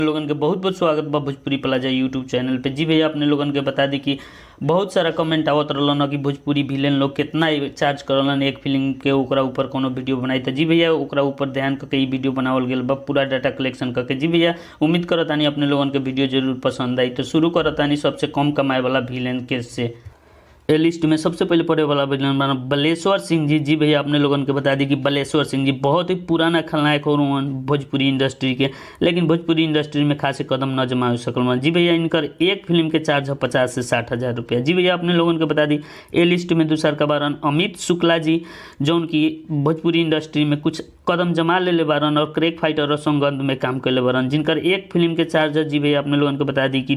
लोगन के बहुत बहुत स्वागत बा भोजपुरी प्लाजा यूट्यूब चैनल पे। जी भैया, अपने लोगन के बता दी कि बहुत सारा कमेंट आवत रहलन कि भोजपुरी विलेन लोग कितना चार्ज करलन एक फिल्म के, ओकरा ऊपर कोनो वीडियो बनाई। तो जी भैया, ओकरा ऊपर ध्यान करके ई वीडियो बनावल गेल बा, पूरा डाटा कलेक्शन करके। जी भैया, उम्मीद करतानी अपने लोगन के वीडियो जरूर पसंद आई। तो शुरू करतानी सबसे कम कमाए वाला विलेन के से। ए लिस्ट में सबसे पहले पड़े वाला विलन बना बलेश्वर सिंह जी। जी भैया, अपने लोगन के बता दी कि बलेश्वर सिंह जी बहुत ही पुराना खलनायक हो भोजपुरी इंडस्ट्री के, लेकिन भोजपुरी इंडस्ट्री में खासे कदम न जमा सकल। जी भैया, इनकर एक फिल्म के चार्ज है 50 से 60 हज़ार रुपया। जी भैया, अपने लोगन के बता दी ए लिस्ट में दूसर का बारन अमित शुक्ला जी, जौन की भोजपुरी इंडस्ट्री में कुछ कदम जमा ले बारन और क्रैक फाइटर और संगंध में काम कर ले बारन, जिनकर एक फिल्म के चार्ज है जी भैया अपने लोगन को बता दी कि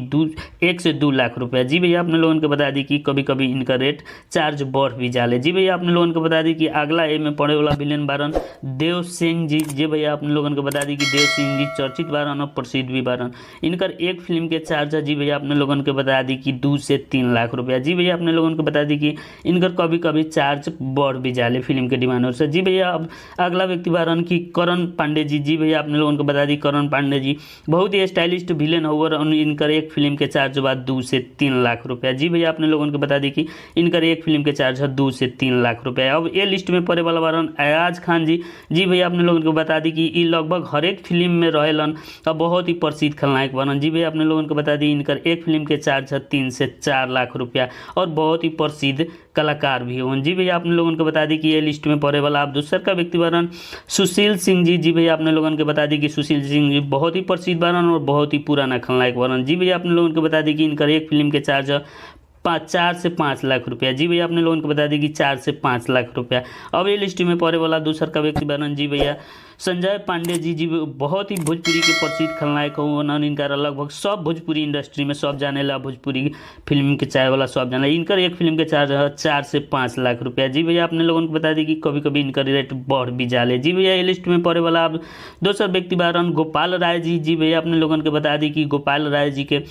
1 से 2 लाख रुपया। जी भैया, अपने लोगन को बता दी कि कभी कभी इनका रेट चार्ज बढ़ भी जाले। जी भैया, अपने लोगन को बता दी कि अगला ए में पड़े वाला विलेन बारन देव सिंह जी। जी भैया, अपने लोगन को बता दी कि देव सिंह जी चर्चित बारन और प्रसिद्ध भी बारन। इनकर एक फिल्म के चार्ज है जी भैया अपने लोगन को बता दी कि 2 से 3 लाख रुपया। जी भैया, अपने लोगन को बता दी कि इनकर कभी कभी चार्ज बढ़ भी जाले फिल्म के डिमांड से। जी भैया, अब अगला व्यक्ति बारन की करण पांडे जी। जी भैया, अपने लोगन को बता दी करण पांडे जी बहुत ही स्टाइलिस्ट विलेन होवर, इनकर एक फिल्म के चार्ज बाद 2 से 3 लाख रुपया। जी भैया, अपने लोगन को बता दी कि इनकर एक फिल्म के चार्ज है 2 से 3 लाख रुपया। अब ये लिस्ट में पड़े वाला बारन अयाज खान जी। जी भैया, अपने लोगन को बता दी कि ये लगभग हर एक फिल्म में रहेलन और बहुत ही प्रसिद्ध खलनायक बनन। जी भैया, अपने लोगन को बता दी इनकर एक फिल्म के चार्ज है 3 से 4 लाख रुपया और बहुत ही प्रसिद्ध कलाकार भी हों। जी भैया, अपने लोगन को बता दी कि ये लिस्ट में पड़े वाला आप दूसर का व्यक्ति बारन सुशील सिंह जी। जी भैया, अपने लोगन को बता दी कि सुशील सिंह जी बहुत ही प्रसिद्ध बारन और बहुत ही पुराना खलनायक बारन। जी भैया, अपने लोगन को बता दी कि इनकर एक फिल्म के चार्ज 4 से 5 लाख रुपया। जी भैया, अपने लोगों को बता दी कि 4 से 5 लाख रुपया। अब ये लिस्ट में पड़े वाला दूसर का व्यक्ति बनन जी भैया संजय पांडे जी। जी बहुत ही भोजपुरी के प्रसिद्ध खलनायक हो, इनका लगभग सब भोजपुरी इंडस्ट्री में सब जाने ला, भोजपुरी फिल्म के चाय वाला सब जाने। इनकर एक फिल्म के चार्ज है 4 से 5 लाख रुपया। जी भैया, अपने लोगों को बता दी कि कभी कभी इनका रेट बढ़ भी जाले। जी भैया, ये लिस्ट में पड़े वाला अब दूसर व्यक्ति बारन गोपाल राय जी। जी भैया, अपने लोगों को बता दी कि गोपाल राय जी के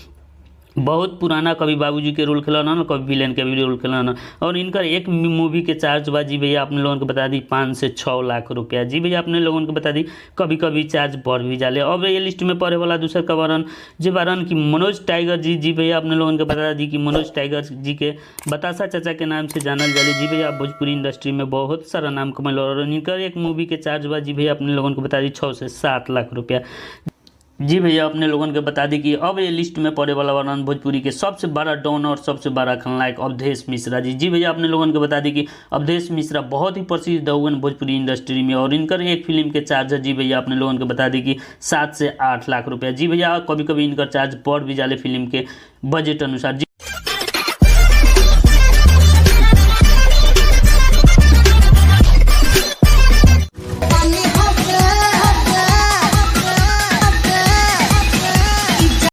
बहुत पुराना कभी बाबूजी के रोल खेलाना ना, कभी विलेन के भी रोल खेलाना, और इनका एक मूवी के चार्ज बा जी भैया अपने लोगों को बता दी 5 से 6 लाख रुपया। जी भैया, अपने लोगों को बता दी कभी कभी चार्ज बढ़ भी जाले। अब ये लिस्ट में पड़े वाला दूसर का बारन जी बारन की मनोज टाइगर जी। जी भैया, अपने लोगों को बता दी कि मनोज टाइगर जी के बतासा चाचा के नाम से जानल जाले। जी भैया, भोजपुरी इंडस्ट्री में बहुत सारा नाम कमल और इनका एक मूवी के चार्ज बा जी भैया अपने लोगों को बता दी 6 से 7 लाख रुपया। जी भैया, अपने लोगों के बता दी कि अब ये लिस्ट में पड़े वाला वर्णन भोजपुरी के सबसे बड़ा डॉन और सबसे बड़ा खलनायक अवधेश मिश्रा जी। जी भैया, अपने लोगों को बता दी कि अवधेश मिश्रा बहुत ही प्रसिद्ध हुए भोजपुरी इंडस्ट्री में और इनकर एक फिल्म के चार्ज है जी भैया अपने लोगों को बता दी कि 7 से 8 लाख रुपया। जी भैया, कभी कभी इनका चार्ज बढ़ भी जाले फिल्म के बजट अनुसार।